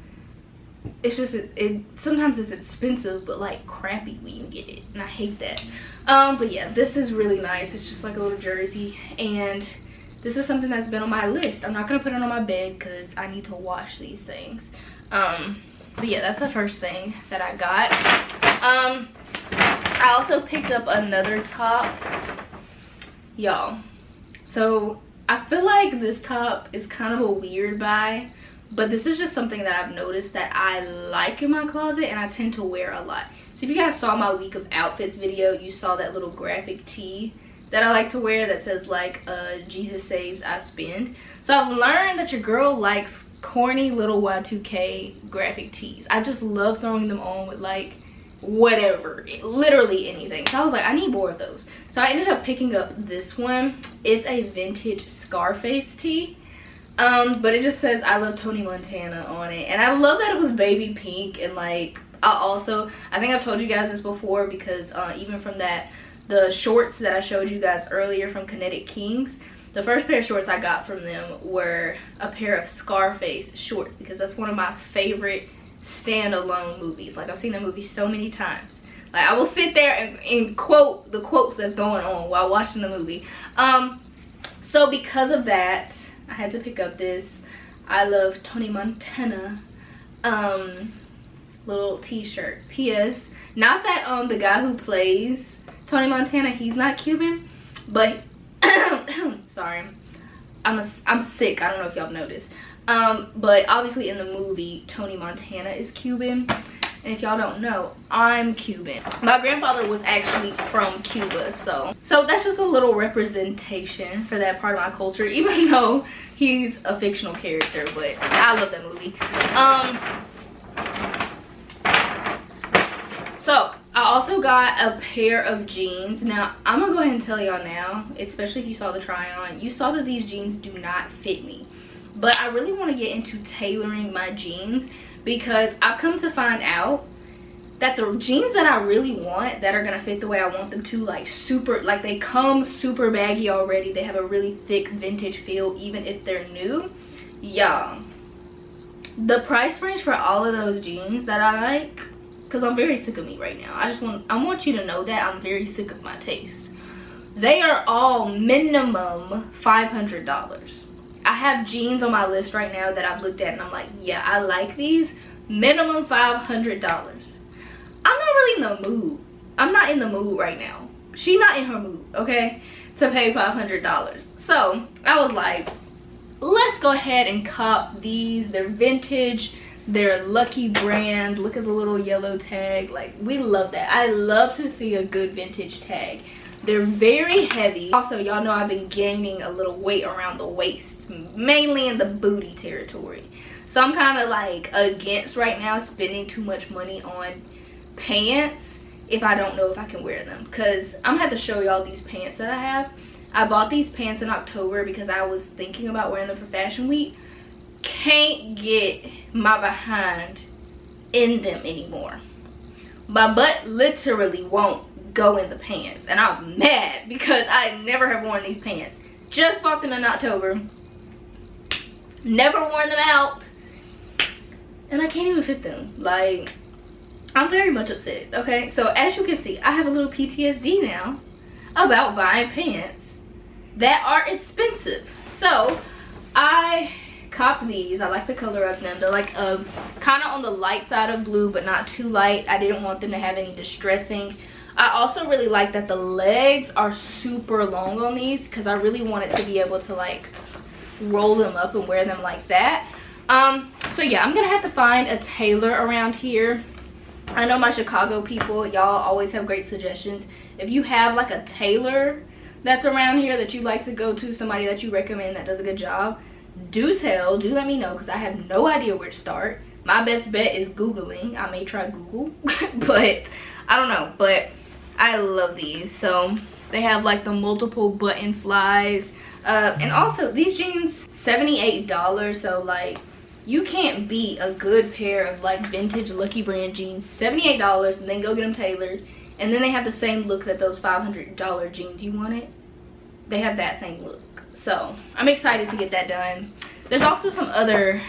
it's just it sometimes it's expensive, but like crappy when you get it, and I hate that. But yeah, this is really nice. It's just like a little jersey, and this is something that's been on my list. I'm not gonna put it on my bed because I need to wash these things. But yeah, that's the first thing that I got. I also picked up another top, y'all. So I feel like this top is kind of a weird buy, but this is just something that I've noticed that I like in my closet and I tend to wear a lot. So if you guys saw my week of outfits video, you saw that little graphic tee that I like to wear that says like Jesus saves, I spend. So I've learned that your girl likes corny little Y2K graphic tees. I just love throwing them on with like whatever, literally anything. So I was like, I need more of those. So I ended up picking up this one. It's a vintage Scarface tee, but it just says I love Tony Montana on it, and I love that it was baby pink. And like I think I've told you guys this before, because even from the shorts that I showed you guys earlier from Kinetic Kings, the first pair of shorts I got from them were a pair of Scarface shorts, because that's one of my favorite standalone movies. Like, I've seen that movie so many times. Like, I will sit there and quote the quotes that's going on while watching the movie. So because of that, I had to pick up this I love Tony Montana little t-shirt. P.S. Not that the guy who plays Tony Montana, he's not Cuban, but sorry, I'm sick. I don't know if y'all noticed. But obviously in the movie, Tony Montana is Cuban. And if y'all don't know, I'm Cuban. My grandfather was actually from Cuba, so that's just a little representation for that part of my culture, even though he's a fictional character. But I love that movie. So I also got a pair of jeans. Now I'm gonna go ahead and tell y'all now, especially if you saw the try on, you saw that these jeans do not fit me. But I really want to get into tailoring my jeans, because I've come to find out that the jeans that I really want, that are gonna fit the way I want them to, like super, like they come super baggy already, they have a really thick vintage feel even if they're new. Y'all, the price range for all of those jeans that I like, because I'm very sick of me right now, I want you to know that I'm very sick of my taste. They are all minimum $500. I have jeans on my list right now that I've looked at and I'm like, yeah, I like these. Minimum $500. I'm not really in the mood. I'm not in the mood right now. She's not in her mood, okay, to pay $500. So I was like, let's go ahead and cop these. They're vintage. They're Lucky brand. Look at the little yellow tag. Like, we love that. I love to see a good vintage tag. They're very heavy. Also, y'all know I've been gaining a little weight around the waist, mainly in the booty territory. So I'm kind of like against right now spending too much money on pants if I don't know if I can wear them, because I'm gonna have to show y'all these pants that I have. I bought these pants in October because I was thinking about wearing them for Fashion Week. Can't get my behind in them anymore. My butt literally won't go in the pants, and I'm mad because I never have worn these pants. Just bought them in October, never worn them out, and I can't even fit them. Like, I'm very much upset. Okay, so as you can see, I have a little PTSD now about buying pants that are expensive. So I copped these. I like the color of them. They're like kind of on the light side of blue, but not too light. I didn't want them to have any distressing. I also really like that the legs are super long on these, because I really wanted to be able to like roll them up and wear them like that. So yeah, I'm gonna have to find a tailor around here. I know my Chicago people, y'all always have great suggestions. If you have like a tailor that's around here that you like to go to, somebody that you recommend that does a good job, do let me know, because I have no idea where to start. My best bet is Googling. I may try Google, but I don't know. But I love these. So they have like the multiple button flies, and also these jeans $78. So like, you can't beat a good pair of like vintage Lucky brand jeans. $78, and then go get them tailored, and then they have the same look that those $500 jeans you wanted. They have that same look. So I'm excited to get that done. There's also some other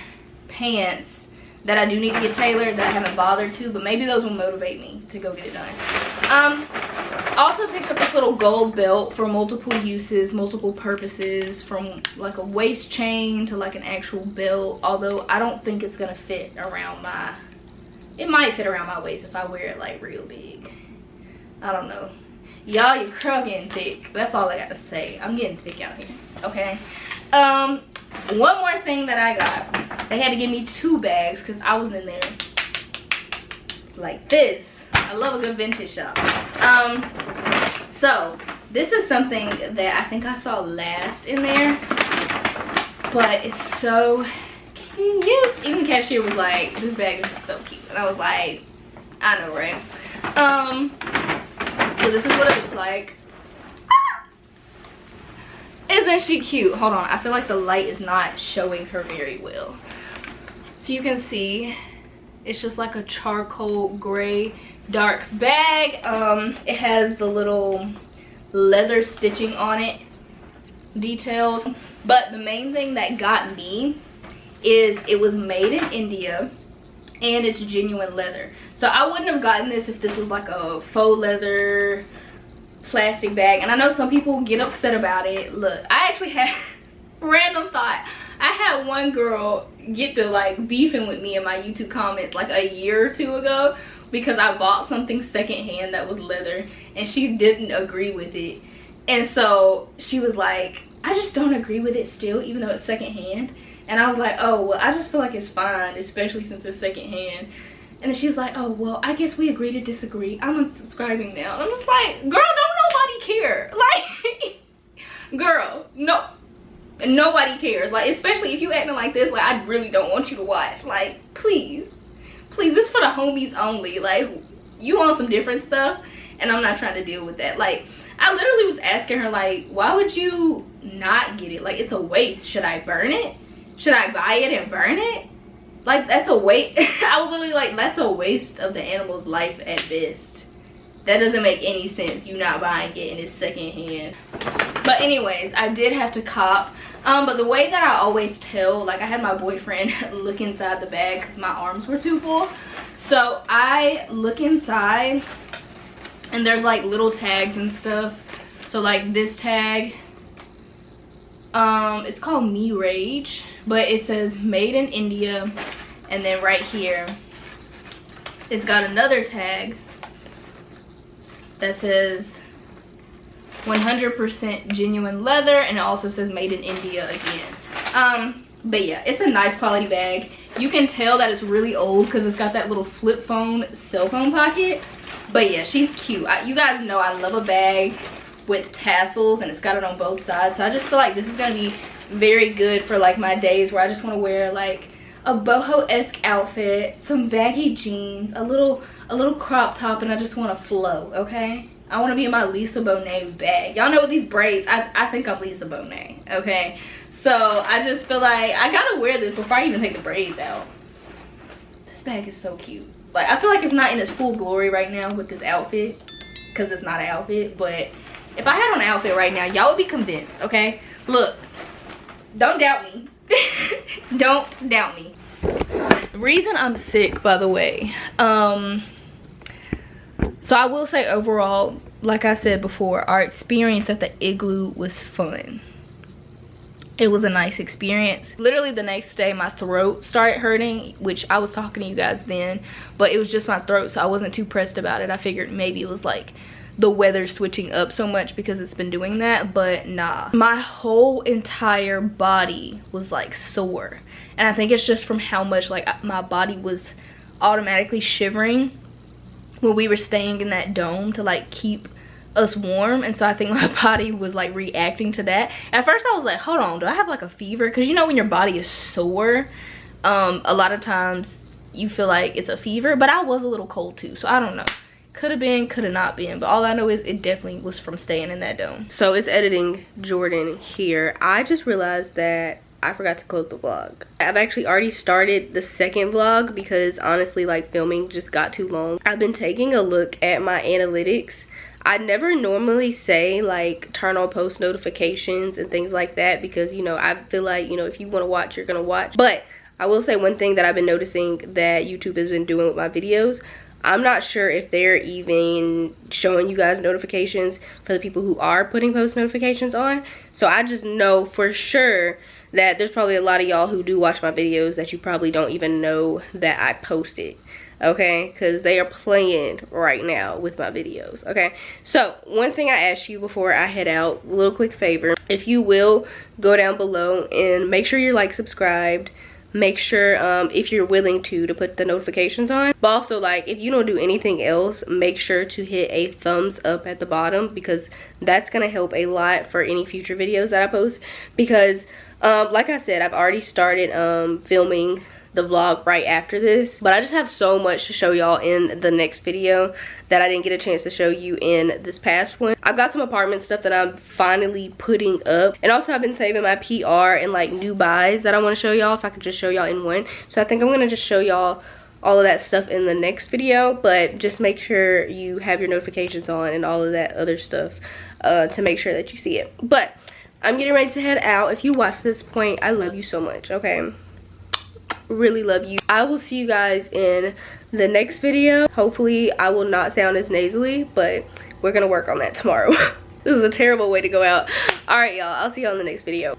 pants that I do need to get tailored that I haven't bothered to, but maybe those will motivate me to go get it done. Also picked up this little gold belt for multiple uses, multiple purposes, from like a waist chain to like an actual belt, although I don't think it's gonna fit around my, it might fit around my waist if I wear it like real big. I don't know. Y'all, your girl getting thick. That's all I got to say. I'm getting thick out here, okay? One more thing that I got. They had to give me 2 bags because I was in there like this. I love a good vintage shop. So this is something that I think I saw last in there, but it's so cute. Even cashier was like, this bag is so cute, and I was like, I know, right? So this is what it looks like. Isn't she cute? Hold on, I feel like the light is not showing her very well. So you can see it's just like a charcoal gray dark bag. It has the little leather stitching on it, detailed. But the main thing that got me is it was made in India and it's genuine leather. So I wouldn't have gotten this if this was like a faux leather plastic bag. And I know some people get upset about it. Look, I actually had random thought. I had one girl get to like beefing with me in my YouTube comments like a year or 2 ago because I bought something secondhand that was leather and she didn't agree with it. And so she was like, I just don't agree with it still, even though it's secondhand. And I was like, oh, well, I just feel like it's fine, especially since it's secondhand. And then she was like, oh, well, I guess we agree to disagree. I'm unsubscribing now. And I'm just like, girl, don't nobody care. Like, girl, no, nobody cares. Like, especially if you acting like this, like, I really don't want you to watch. Like, please, this is for the homies only. Like, you want some different stuff, and I'm not trying to deal with that. Like, I literally was asking her, like, why would you not get it? Like, it's a waste. Should I burn it? Should I buy it and burn it? Like, that's a waste. I was literally like, that's a waste of the animal's life at best. That doesn't make any sense, you not buying it and it's secondhand. But anyways, I did have to cop. But the way that I always tell, like, I had my boyfriend look inside the bag because my arms were too full. So I look inside and there's like little tags and stuff. So like this tag, it's called Me Rage, but it says made in India. And then right here it's got another tag that says 100% genuine leather, and it also says made in India again. But yeah, it's a nice quality bag. You can tell that it's really old because it's got that little flip phone cell phone pocket. But yeah, she's cute. You guys know I love a bag with tassels, and it's got it on both sides. So I just feel like this is gonna be very good for like my days where I just want to wear like a boho-esque outfit, some baggy jeans, a little crop top, and I just want to flow. Okay, I want to be in my Lisa Bonet bag. Y'all know with these braids, I think I'm Lisa Bonet. Okay, so I just feel like I gotta wear this before I even take the braids out. This bag is so cute. Like, I feel like it's not in its full glory right now with this outfit because it's not an outfit, but if I had on an outfit right now, y'all would be convinced. Okay, look, don't doubt me. Don't doubt me. The reason I'm sick, by the way, so I will say overall, like I said before, our experience at the igloo was fun. It was a nice experience. Literally the next day my throat started hurting, which I was talking to you guys then, but it was just my throat, so I wasn't too pressed about it. I figured maybe it was like the weather switching up so much because it's been doing that, but nah. My whole entire body was like sore, and I think it's just from how much like my body was automatically shivering when we were staying in that dome to like keep us warm. And so I think my body was like reacting to that. At first I was like, hold on, do I have like a fever? Because you know when your body is sore, a lot of times you feel like it's a fever, but I was a little cold too, so I don't know. Could have been, could have not been, but all I know is it definitely was from staying in that dome. So it's editing Jhordan here. I just realized that I forgot to close the vlog. I've actually already started the second vlog because honestly, like, filming just got too long. I've been taking a look at my analytics. I never normally say like turn on post notifications and things like that because, you know, I feel like, you know, if you want to watch, you're gonna watch. But I will say one thing that I've been noticing that YouTube has been doing with my videos, I'm not sure if they're even showing you guys notifications for the people who are putting post notifications on. So I just know for sure that there's probably a lot of y'all who do watch my videos that you probably don't even know that I posted, okay? Because they are playing right now with my videos, okay? So one thing I asked you before I head out, a little quick favor, if you will go down below and make sure you're like subscribed. Make sure if you're willing to put the notifications on, but also like if you don't do anything else, make sure to hit a thumbs up at the bottom, because that's gonna help a lot for any future videos that I post. Because like I said, I've already started filming the vlog right after this, but I just have so much to show y'all in the next video that I didn't get a chance to show you in this past one. I've got some apartment stuff that I'm finally putting up, and also I've been saving my PR and like new buys that I want to show y'all, so I can just show y'all in one. So I think I'm gonna just show y'all all of that stuff in the next video, but just make sure you have your notifications on and all of that other stuff to make sure that you see it. But I'm getting ready to head out. If you watch this point, I love you so much, okay? Really love you. I will see you guys in the next video. Hopefully I will not sound as nasally, but we're gonna work on that tomorrow. This is a terrible way to go out. All right, y'all, I'll see y'all in the next video.